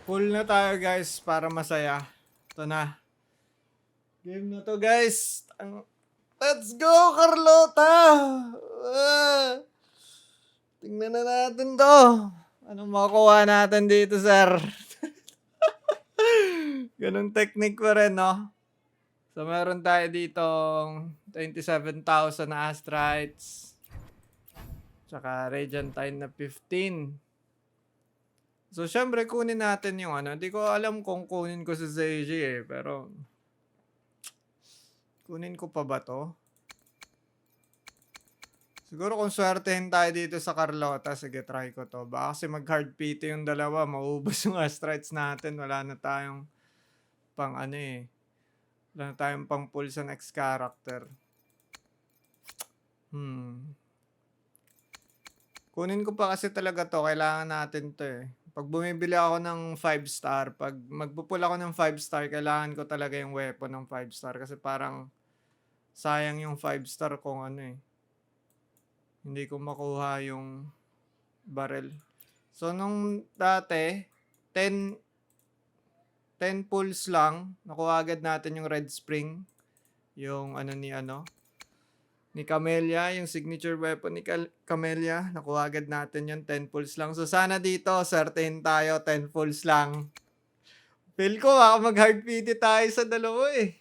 Full na tayo guys para masaya. Ito na. Game na to guys. Let's go Carlota! Ah, tingnan na natin to. Anong makuha natin dito sir? Ganong technique pa rin no? So meron tayo dito 27,000 na Astrites. Tsaka Regentine na 15. So, syempre, kunin natin yung ano. Hindi ko alam kung kunin ko sa ZG eh. Pero, kunin ko pa ba to? Siguro kung swertehin tayo dito sa Carlota, sige, try ko to. Baka kasi mag-hard PT yung dalawa. Maubos yung Astrites natin. Wala na tayong pang ano eh. Wala na tayong pang pull sa next character. Kunin ko pa kasi talaga to. Kailangan natin to eh. Pag bumibili ako ng 5 star, pag magpupul ako ng 5 star, kailangan ko talaga yung weapon ng 5 star. Kasi parang sayang yung 5 star kung ano eh. Hindi ko makuha yung barrel. So, nung dati, 10 pulls lang, nakuha agad natin yung Red Spring. Yung ano ni Camellia, yung signature weapon ni Camellia. Nakuha agad natin yung 10 pulls lang. So, sana dito, certain tayo, 10 pulls lang. Feel ko, mag-hard PT tayo sa dalawa eh.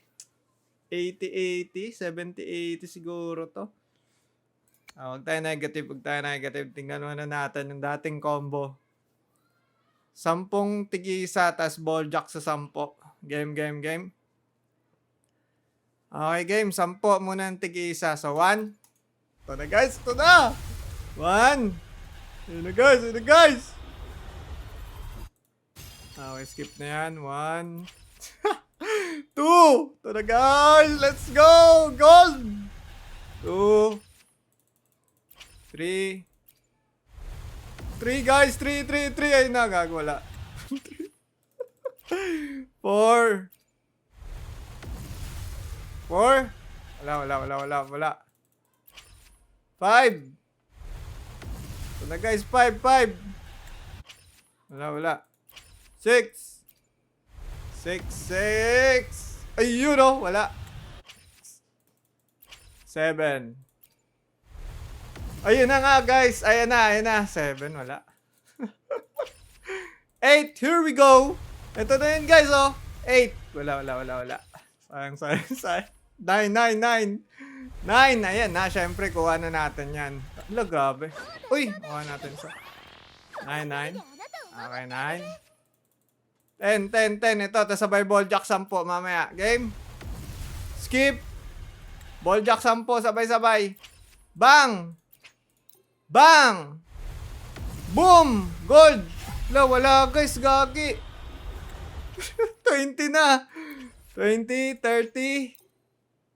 80-80, 70-80 siguro to. Huwag tayo negative. Tingnan muna natin yung dating combo. 10 tig-isa, tas ball jack sa 10. Game. Okay, game. 10 muna ng tig-isa. So, 1. Ito na guys, ito na! 1. Yun na guys. Okay, skip na yan. 1. 2. Ito na guys, let's go! Gold! 2. 3. 3 guys, 3. Ay na, wala. 4. 4. Wala. 5. Ito na guys, 5. Wala. 6. Ayun oh, wala. 7. Ayun na nga guys, ayan na. 7, wala. 8, here we go. Ito na yun guys oh. 8, wala. Sayang. 9. 9, ayan na, syempre kuha na natin yan. Hala, grabe. Uy, kuha natin sa 9. Okay, 9. 10. Ito, sabay ball jack 10 mamaya. Game. Skip. Ball jack 10, sabay. Bang! Boom! Gold! Wala guys, gagi. 20 na. 20, 30.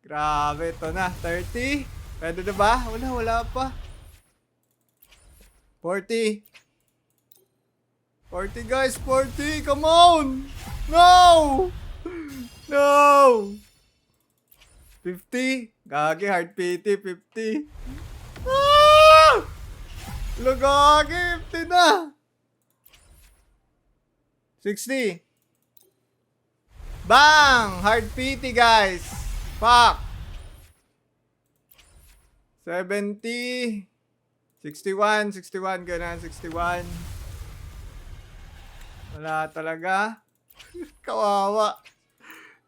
Grabe, ito na. 30. Pwede na ba? Wala pa. 40. 40 guys, 40. Come on! No! 50. Gagi, hard PT, 50. Ah! Gagi, 50 na. 60. Bang! Hard PT guys. Fuck. 70. 61. Ganun, 61. Wala talaga. Kawawa.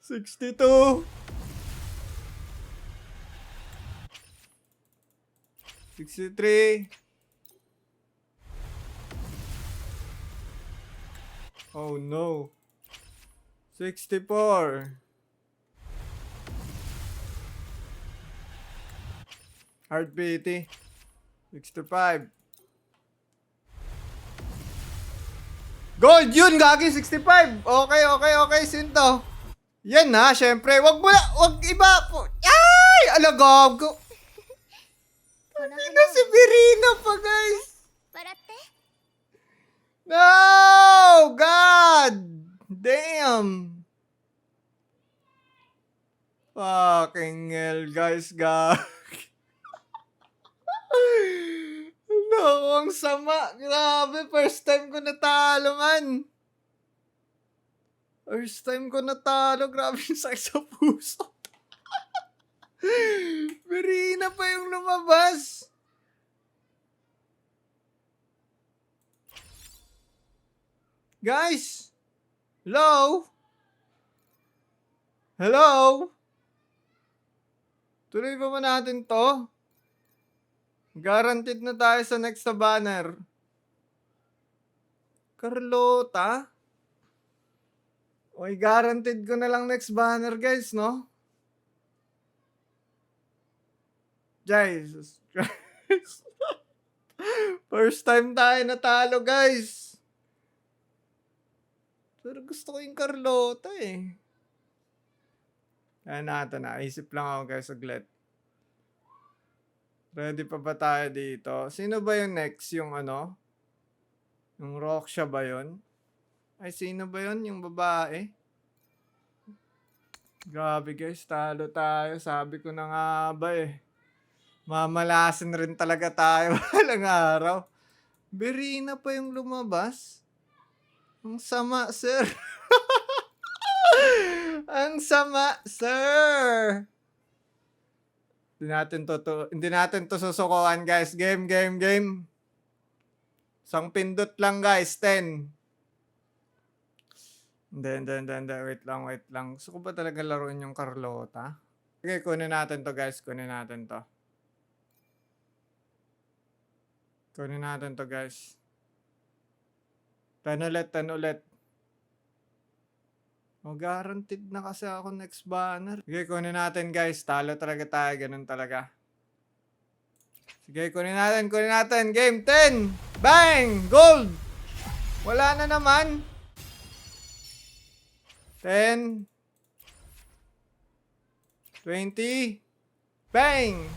62. 63. Oh no. 64. Hard PT. 65. Gold yun, gagi, 65. Okay, sinto. Yan na, syempre. Wag iba po. Ay! Alagog ko. Hindi si Virina pa, guys. No! God! Damn! Fucking hell, guys, No, ang sama. Grabe, first time ko natalo, man. First time ko natalo. Grabe yung sakit sa puso. Berina pa yung lumabas. Guys! Hello? Hello? Tuloy pa ba natin to? Guaranteed na tayo sa next na banner. Carlota? Oy, guaranteed ko na lang next banner, guys, no? Jesus Christ. First time tayo natalo, guys. Pero gusto ko yung Carlota, eh. Kaya natin, naisip lang ako, guys, saglit. Ready pa ba tayo dito? Sino ba yung next? Yung ano? Yung Roxia ba yun? Ay, sino ba yun? Yung babae? Grabe guys, talo tayo. Sabi ko na nga ba eh. Mamalasin rin talaga tayo walang araw. Berina pa yung lumabas. Ang sama, sir. Ang sama, sir. Hindi natin to susukuan, guys. Game. Isang pindot lang, guys. 10. Hindi. Wait lang. Gusto ko ba talaga laruin yung Carlota? Okay, kunin natin to, guys. Kunin natin to, guys. 10 ulit. Oh, guaranteed na kasi ako next banner. Sige, kunin natin, guys. Talo talaga tayo. Ganun talaga. Sige, kunin natin. Game 10. Bang! Gold! Wala na naman. 10. 20. Bang!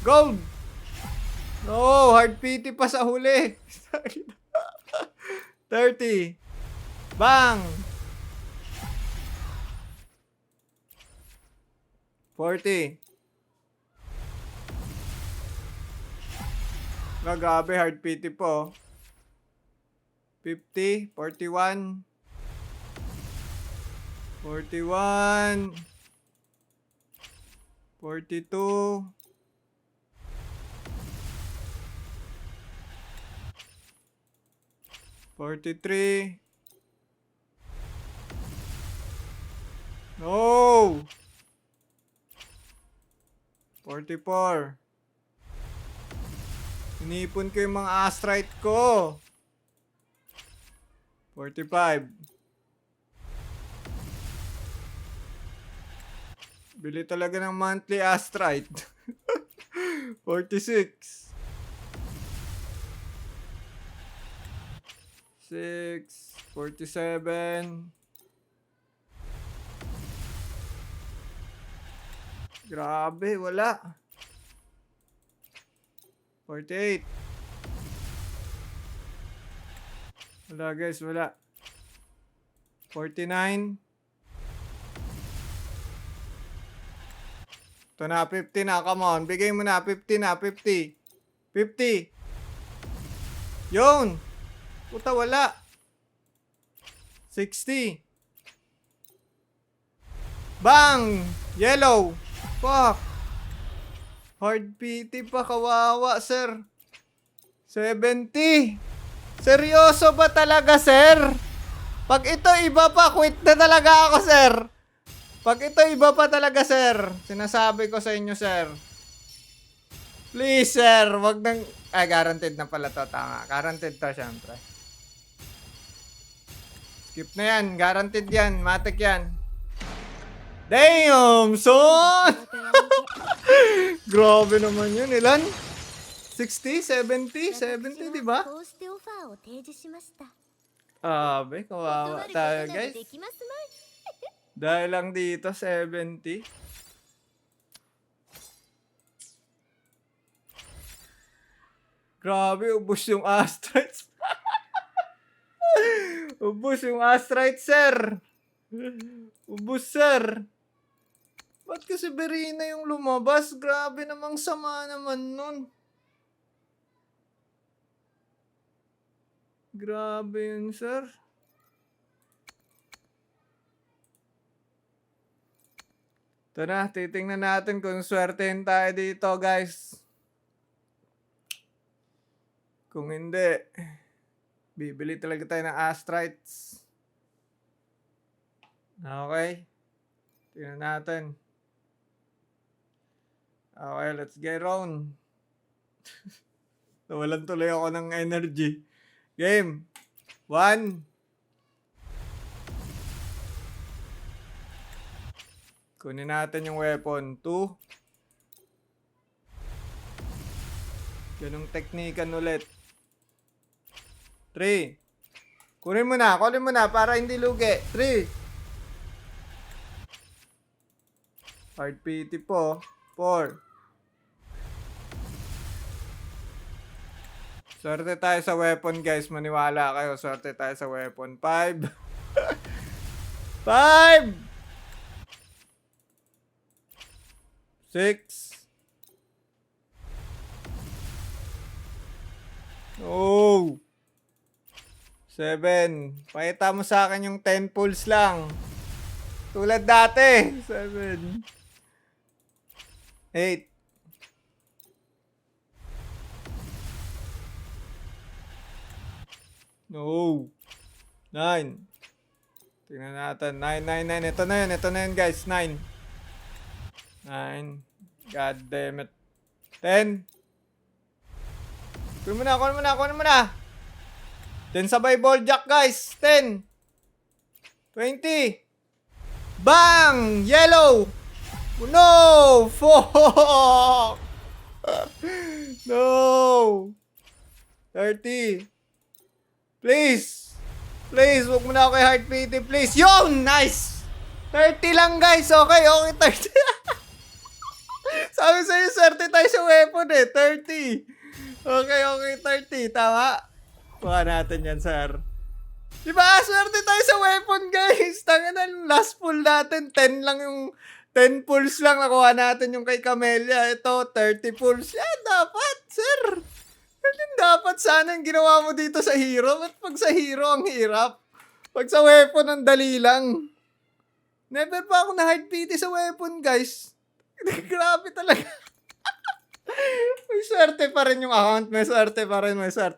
Gold! No, hard PT pa sa huli. 30. Bang! 40. Grabe, hard PT po. 50, 41. 41. 42. 43. No! 44. Inipon ko yung mga astrite ko. 45. Bili talaga ng monthly astrite. 46. 47. Grabe, wala. 48. Wala guys, wala. 49. Ito na, 50 na. Come on, bigay mo na. 50 na, 50. 50. Yun. Puta, wala. 60. Bang! Yellow. Fuck. Hard PT pa, kawawa, sir. 70. Seryoso ba talaga, sir? Pag ito iba pa, quit na talaga ako, sir. Pag ito iba pa talaga, sir. Sinasabi ko sa inyo, sir. Please, sir. Wag nang... Ay, guaranteed na pala to. Tama. Guaranteed to, syempre. Skip na yan. Guaranteed yan. Matik yan. Damn, son! Grabe naman yun. Ilan? 60? 70? 70, di ba? Abe, kawawa tayo, guys. Dahil lang dito, 70. Grabe, ubos yung astrites. Ubos yung astrites, sir. Ubos, sir. Ba't kasi Berina yung lumabas? Grabe namang sama naman nun. Grabe yun, sir. Ito na, titingnan natin kung swertein tayo dito, guys. Kung hindi, bibili talaga tayo ng Astrites. Okay. Tingnan natin. Okay, let's get on. Nawalan tuloy ako ng energy. Game. 1. Kunin natin yung weapon. 2. Ganong teknikan ulit. 3. Kunin mo na para hindi lugi. 3. Hard PT po. 4. Swerte tayo sa weapon, guys. Maniwala kayo. Swerte tayo sa weapon. 5. 5. 6. Oh. 7. Pakita mo sa akin yung 10 pulls lang. Tulad dati. 7. 8. No. 9. Tingnan natin. 9, 9, 9. Ito na yun, guys. 9. 9. God damn it. 10. Kunin mo na. 10 sabay ball jack, guys. 10. 20. Bang! Yellow! No! Fuck! No! 30. Please! Please, huwag mo na ako kay Heart PT, please. Yun! Nice! 30 lang, guys. Okay, 30. Sabi sa'yo, swerte tayo sa weapon eh. 30. Okay, 30. Tama? Kuha natin yan, sir. Diba? Swerte tayo sa weapon, guys. Tangan last pull natin. 10 lang yung 10 pulls lang nakuha natin yung kay Camellia. Ito, 30 pulls. Yan, dapat, sir. Yan dapat sana yung ginawa mo dito sa hero. Ba't pag sa hero ang hirap? Pag sa weapon, ang dali lang. Never pa ako na-hard PT sa weapon, guys. Grabe talaga. May swerte pa rin yung account. May swerte pa rin, sir.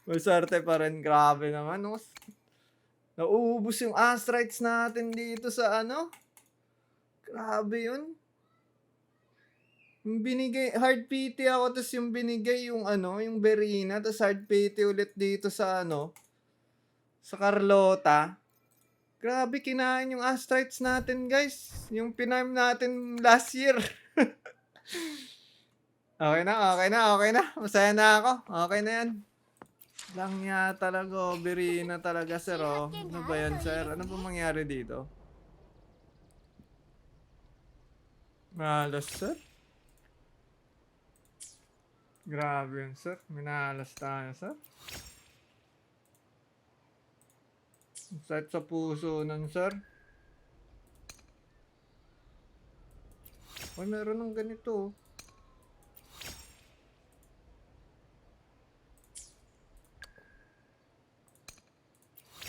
May swerte pa rin. Grabe naman. No? Nauubos yung Astrites natin dito sa ano. Grabe yun. Yung binigay, hard PT ako, tapos yung binigay yung ano, yung Berina, tapos hard PT ulit dito sa ano, sa Carlota. Grabe, kinain yung Astrites natin, guys. Yung pinarm natin last year. Okay na. Masaya na ako. Okay na yan. Lang niya talaga, Berina talaga, sir. Oh. Ano ba yan, sir? Ano ba mangyari dito? Malas, sir. Grabe yun, sir. Minalas tayo, sir. Set sa puso nun, sir. Ay, meron ng ganito.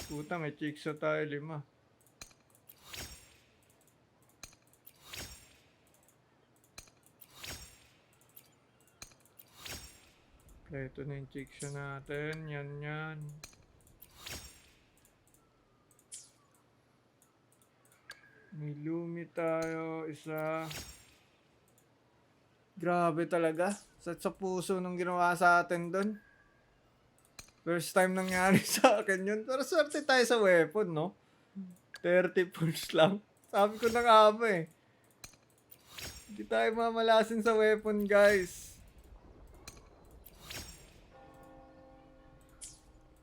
Puta, may chicks na tayo 5. Ito na yung chicks natin. Yan. May Lumi tayo. Isa. Grabe talaga. Set sa puso nung ginawa sa atin doon. First time nangyari sa akin yun. Pero swerte tayo sa weapon, no? 30 pulls lang. Sabi ko na nga ba eh. Hindi tayo mamalasin sa weapon, guys.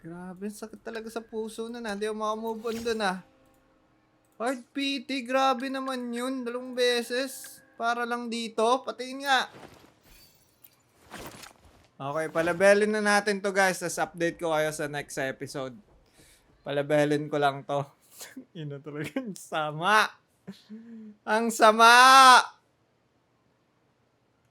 Grabe, sakit talaga sa puso na. Hindi ako makamove on dun ah. Hard PT, grabe naman yun. 2 beses. Para lang dito. Patiin nga. Okay, palabelin na natin to, guys. Tapos update ko kayo sa next episode. Palabelin ko lang to. Ino talaga. Ang sama. Ang sama!